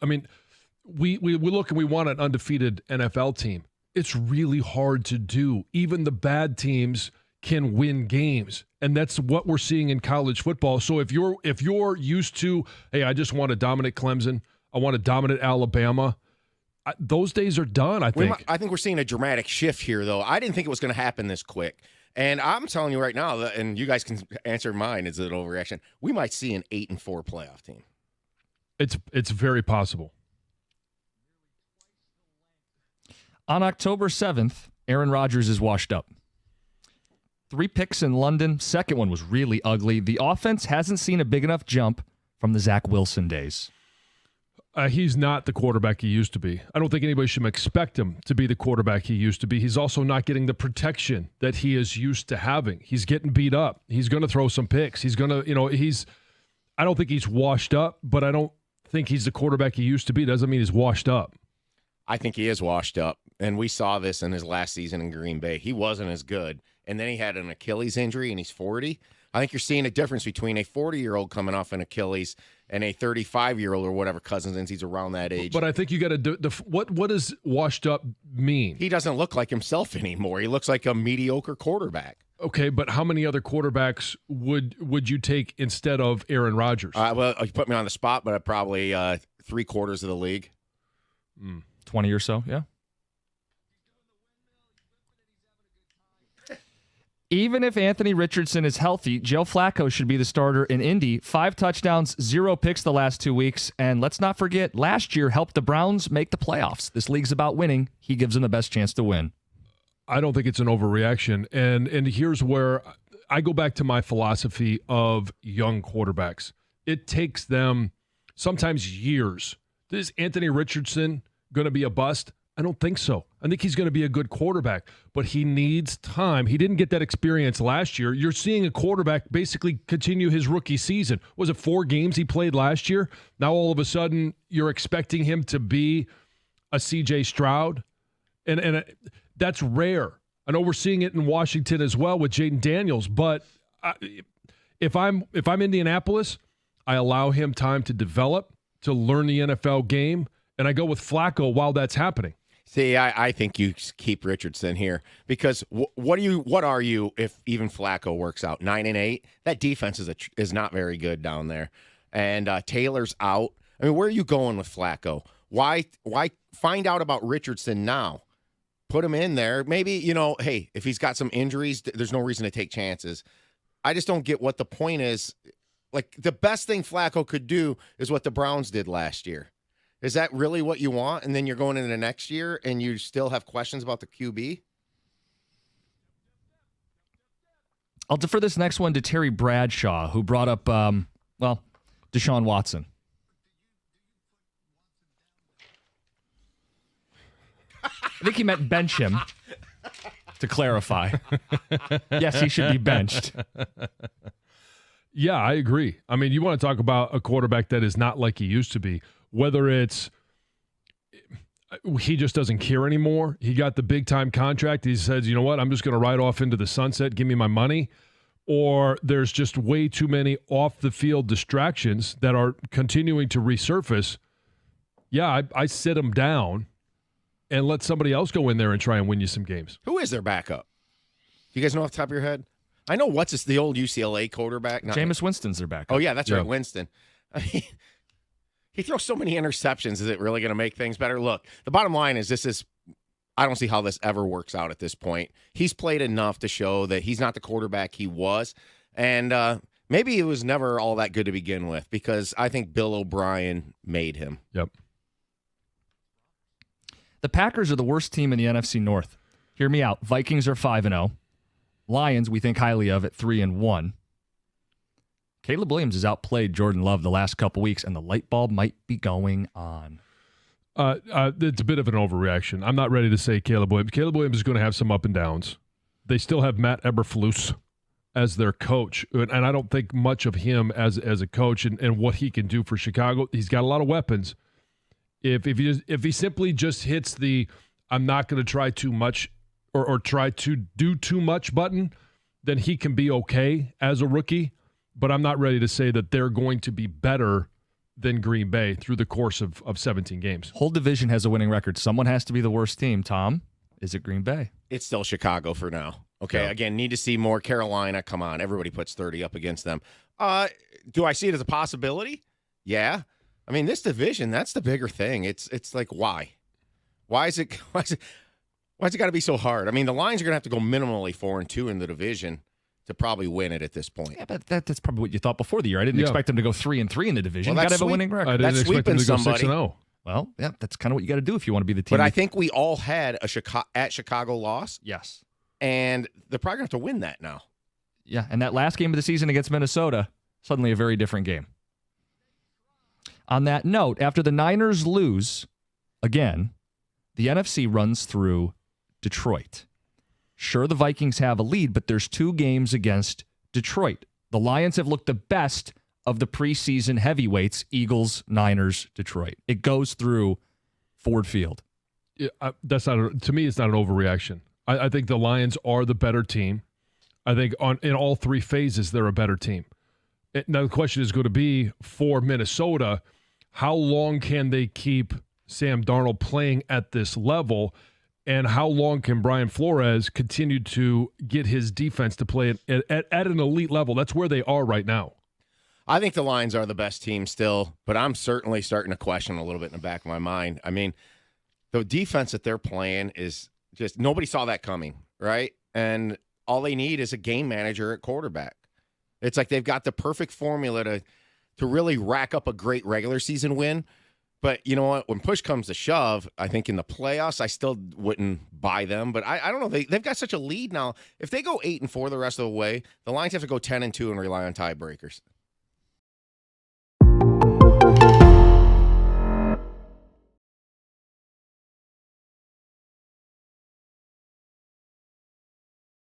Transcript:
I mean, we look and we want an undefeated NFL team. It's really hard to do. Even the bad teams can win games, and that's what we're seeing in college football. So if you're used to, hey, I just want to dominate Clemson, I want to dominate Alabama, those days are done, I think. I think we're seeing a dramatic shift here, though. I didn't think it was going to happen this quick. And I'm telling you right now, and you guys can answer mine, is it an overreaction? We might see an 8-4 playoff team. It's very possible. On October 7th, Aaron Rodgers is washed up. 3 picks in London. Second one was really ugly. The offense hasn't seen a big enough jump from the Zach Wilson days. He's not the quarterback he used to be. I don't think anybody should expect him to be the quarterback he used to be. He's also not getting the protection that he is used to having. He's getting beat up. He's going to throw some picks. He's going to, I don't think he's washed up, but I don't think he's the quarterback he used to be. Doesn't mean he's washed up. I think he is washed up, and we saw this in his last season in Green Bay. He wasn't as good, and then he had an Achilles injury, and he's 40. I think you're seeing a difference between a 40-year-old coming off an Achilles and a 35-year-old or whatever Cousins is. He's around that age. But I think you got to do what does washed up mean? He doesn't look like himself anymore. He looks like a mediocre quarterback. Okay, but how many other quarterbacks would you take instead of Aaron Rodgers? Well, you put me on the spot, but probably 3/4 of the league. 20 or so, yeah. Even if Anthony Richardson is healthy, Joe Flacco should be the starter in Indy. 5 touchdowns, 0 picks the last 2 weeks. And let's not forget, last year helped the Browns make the playoffs. This league's about winning. He gives them the best chance to win. I don't think it's an overreaction. And here's where I go back to my philosophy of young quarterbacks. It takes them sometimes years. Is Anthony Richardson going to be a bust? I don't think so. I think he's going to be a good quarterback, but he needs time. He didn't get that experience last year. You're seeing a quarterback basically continue his rookie season. Was it 4 games he played last year? Now all of a sudden you're expecting him to be a C.J. Stroud, and that's rare. I know we're seeing it in Washington as well with Jaden Daniels, but if I'm Indianapolis, I allow him time to develop, to learn the NFL game, and I go with Flacco while that's happening. See, I think you keep Richardson here because what are you if even Flacco works out 9-8? That defense is not very good down there, and Taylor's out. I mean, where are you going with Flacco? Why find out about Richardson now? Put him in there. Maybe hey, if he's got some injuries, there's no reason to take chances. I just don't get what the point is. Like the best thing Flacco could do is what the Browns did last year. Is that really what you want? And then you're going into the next year and you still have questions about the QB? I'll defer this next one to Terry Bradshaw, who brought up, Deshaun Watson. I think he meant bench him, to clarify. Yes, he should be benched. Yeah, I agree. I mean, you want to talk about a quarterback that is not like he used to be. Whether it's he just doesn't care anymore. He got the big-time contract. He says, you know what, I'm just going to ride off into the sunset. Give me my money. Or there's just way too many off-the-field distractions that are continuing to resurface. Yeah, I sit him down and let somebody else go in there and try and win you some games. Who is their backup? Do you guys know off the top of your head? I know the old UCLA quarterback. Jameis Winston's their backup. Oh, yeah, that's right, Winston. I mean, he throws so many interceptions. Is it really going to make things better? Look, the bottom line is I don't see how this ever works out at this point. He's played enough to show that he's not the quarterback he was. And maybe it was never all that good to begin with because I think Bill O'Brien made him. Yep. The Packers are the worst team in the NFC North. Hear me out. Vikings are 5-0. Lions we think highly of at 3-1. Caleb Williams has outplayed Jordan Love the last couple weeks, and the light bulb might be going on. It's a bit of an overreaction. I'm not ready to say Caleb Williams. Caleb Williams is going to have some up and downs. They still have Matt Eberflus as their coach, and I don't think much of him as a coach and what he can do for Chicago. He's got a lot of weapons. If he simply just hits the I'm not going to try too much or try to do too much button, then he can be okay as a rookie. But I'm not ready to say that they're going to be better than Green Bay through the course of 17 games. Whole division has a winning record. Someone has to be the worst team. Tom, is it Green Bay? It's still Chicago for now. Okay, Yeah. Again, need to see more. Carolina, come on. Everybody puts 30 up against them. Do I see it as a possibility? Yeah. I mean, this division, that's the bigger thing. It's like, why? Why is it got to be so hard? I mean, the Lions are going to have to go minimally 4-2 in the division to probably win it at this point. Yeah, but that's probably what you thought before the year. I didn't expect them to go 3-3 in the division. Well, Got to that's have a winning record. I didn't That's expect them to go sweeping 6-0. Well, yeah, that's kind of what you got to do if you want to be the team. But I think we all had a Chicago loss, yes. and they're probably going to have to win that now. Yeah, and that last game of the season against Minnesota, suddenly a very different game. On that note, after the Niners lose again, the NFC runs through Detroit. Sure, the Vikings have a lead, but there's 2 games against Detroit. The Lions have looked the best of the preseason heavyweights, Eagles, Niners, Detroit. It goes through Ford Field. Yeah, that's not to me. It's not an overreaction. I think the Lions are the better team. I think in all 3 phases they're a better team. Now the question is going to be for Minnesota, how long can they keep Sam Darnold playing at this level, and how long can Brian Flores continue to get his defense to play at an elite level? That's where they are right now. I think the Lions are the best team still, but I'm certainly starting to question a little bit in the back of my mind. I mean, the defense that they're playing is just nobody saw that coming, right? And all they need is a game manager at quarterback. It's like they've got the perfect formula to really rack up a great regular season win. But you know what? When push comes to shove, I think in the playoffs, I still wouldn't buy them. But I don't know. They've got such a lead now. If they go 8-4 the rest of the way, the Lions have to go 10-2 and rely on tiebreakers.